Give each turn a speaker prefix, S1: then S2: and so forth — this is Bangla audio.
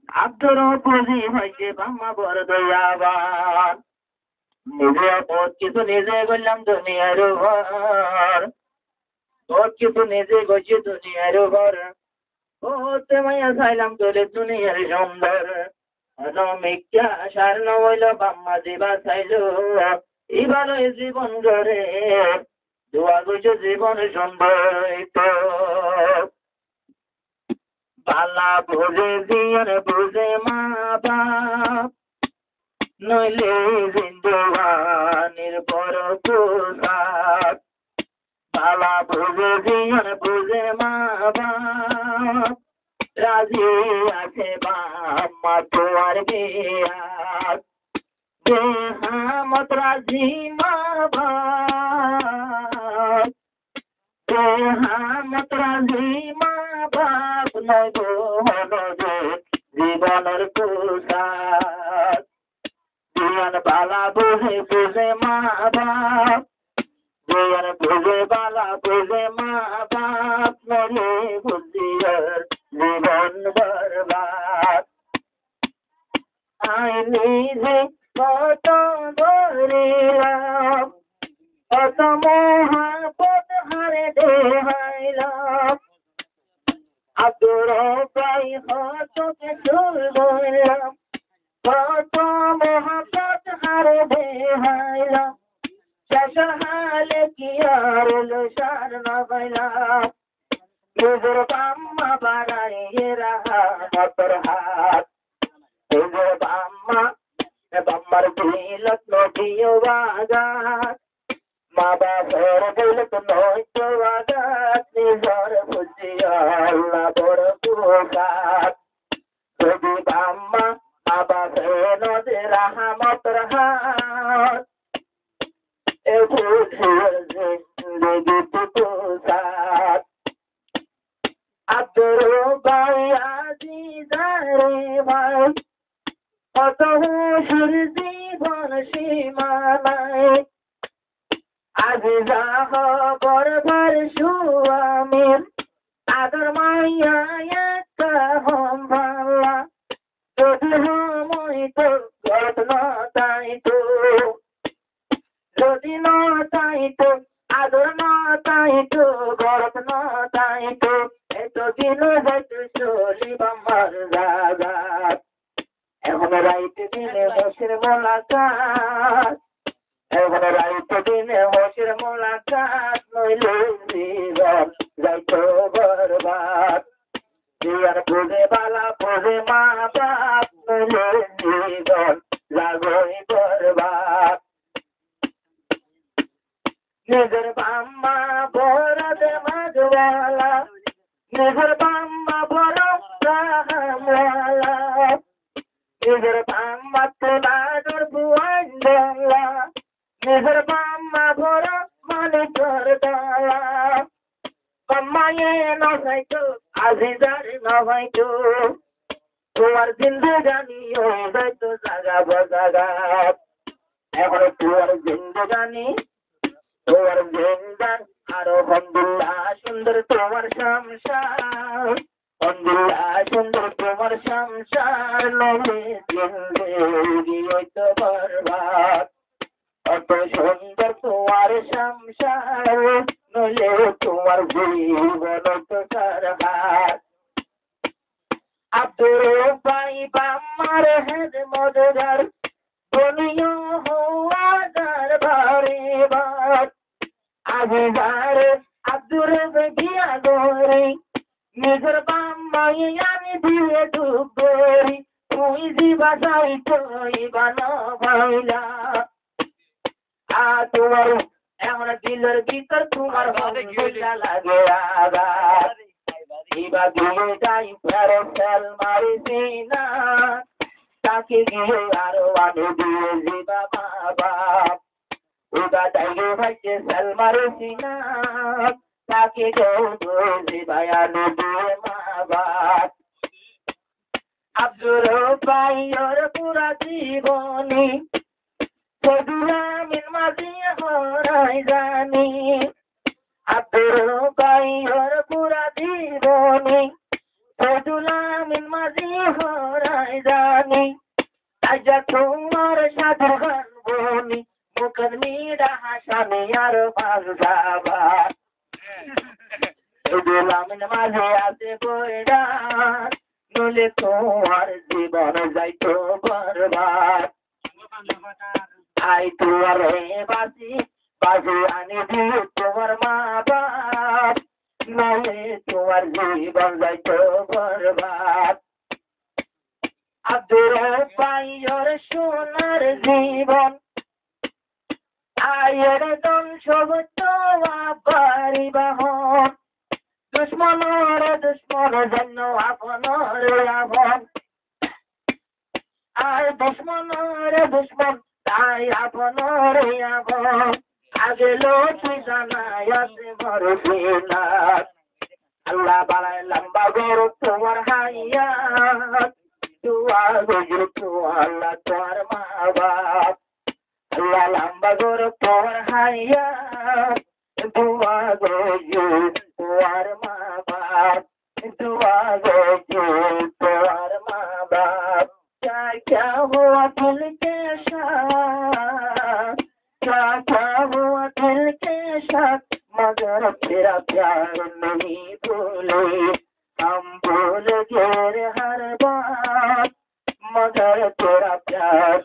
S1: আব্দুর বুঝি হয়েছে বাম্মা বড় দয়াবান নিজে বহুত কিছু নিজে করলাম দুনিয়ার ঘর বহুত কিছু নিজে করছি দুনিয়ার ঘর ওতে মাইয়া চাইলাম তোলে দুনিয়ার সুন্দর অনমিকা সার হইল বাম্মা দিবা চাইল এবার ওই জীবন গড়ে দোয়া করছো জীবন সুন্দর পালা বুঝে দিয়ার বুঝে মা বাপ নইলে জিন্দগানির বড় পোশাক পালা বুঝে দিয়ার বুঝে মা বাপ রাজি আছে বাম্মা তোমার বিয়াত বেহামত রাজি মা বাপ বেহামত রাজি মা বাপ নয় হলো যে জীবনের পোশাক জীবন বালা বুঝে বুঝে মা বাপ জীবন বুঝে বালা বুঝে মা বাপ নলে বুঝিয়ার জীবন বরবাদ আই নিজে কত ধরিলাম কত মহাপদ হারে দেহাইলাম আদর প্রায় হতকে চুল বললাম কত মহাপদ হারে দেহাইলাম শেষ হালে কি আর সার না পাইলাম নিজের বাম্মা বাড়াইয়ে রাহা মতর হাত নিজের বাম্মার দিলত নদীয় বাগাত মা বাবার দিলত নয়তো বাগাত নিজর বুঝিয়া আল্লাহ বড় পুরস্কার যদি বাম্মা মা বাবার নদী রাহা মতর হাত এ বুঝিয়া জিন্দগি পুরস্কার আব্দুর ভাই আজিজারে ভাই কত হুশুর জীবন সীমানায় আজিজা হবর ভর সুয়ামীর আদর মাইয়া একটা হম ভাল্লা যদি হমই তো যত্ন তাই তো যদি ন তাই তো আদর ন তাই তো গরত ন তাই তো এত দিন হয়তো চলিব আমার জাগাত এখন রাইতে দিনে হোসের মোলাকাত এখন রাইতে দিনে হোসের মোলাকাত নইলে জীবন যাইতো বরবাদ জীবন বুঝে বালা বুঝে মা বাপ নইলে জীবন লাগই বরবাদ নিজের বাম্মা বরদ মাঝওয়ালা নিজের বাম্মা বড় রাহমওয়ালা নিজের বাম্মা তোলার বুয়ান্ডলা নিজের বাম্মা বড় মালিকর দালা কম্মায়ে নভাইতো আজিজার নভাইতো তোমার জিন্দগানি হয়ে যাইতো জাগা বজাগা এখন তোমার জিন্দগানি তোমার জিন্দান আর আলহামদুলিল্লাহ সুন্দর তোমার সংসার আলহামদুলিল্লাহ সুন্দর তোমার সংসার নলে জিন্দগি হইতো বরবাদ কত সুন্দর তোমার সংসার নলে তোমার জীবন তো সারহাত আব্দুর ভাই বাম্মার হেদ মদগার দুনিয়া হওয়া দরবারে বাত আজিজার আব্দুর বেগিয়া গোরি নিজের বাম্মাই আমি দিয়ে ডুবরি তুই জিবা যাইতো ইবানা ভাইলা তোমার এমন দিলের ভিতর তোমার হইলা লাগে আঘাত ইবা দিয়ে যাই ফেরত মারিছি না তাকে গিয়ে আরো আগে দিয়ে জিবা মা বাপ ওটা তাইলে ভাইকে সালমারিছি না তাকে কেউ জিবা আনো দিয়ে মা বাপ আব্দুর ভাই ওর পুরা জীবনী সদুরামিন মাঝি হরাই জানি আব্দুর ভাই ওর পুরা জীবনী দুলামিন মাঝি হরাই জানি আজা তোমার সাধু গান বনি মুখের মিডা হাসানি আর বাজাবা দুলামিন মাঝে আছে বইরান নলে তোমার জীবন যাইতো বরবাদ আই তোমার বাসি বাসি আনি দিও তোমার মা বাপ নলে তোমার জীবন যাইতো বরবাদ আব্দুর পাইয়র সোনার জীবন আয়ের দন সব তোমা বাড়ি বাহন দুশ্মন জন্য আপনর আপন আর দুশ্মন তাই আপনর আপন আগে লক্ষ্মী জানাই আছে ভরসে না আল্লাহ বাড়ায় লম্বা গর তোমার হাইয়াত দুয়া গজু তো আল্লাহ তোমার মা বাপ আল্লাহ লম্বা গর তোমার হাইয়াত দুয়া গজু তোমার মা বাপ दुआ गो तुम्हार माँ बाप क्या क्या हुआ दिल के साथ क्या हुआ दिल के साथ मगर तेरा प्यार नहीं भूले हम भूल गए हर बात मगर तेरा प्यार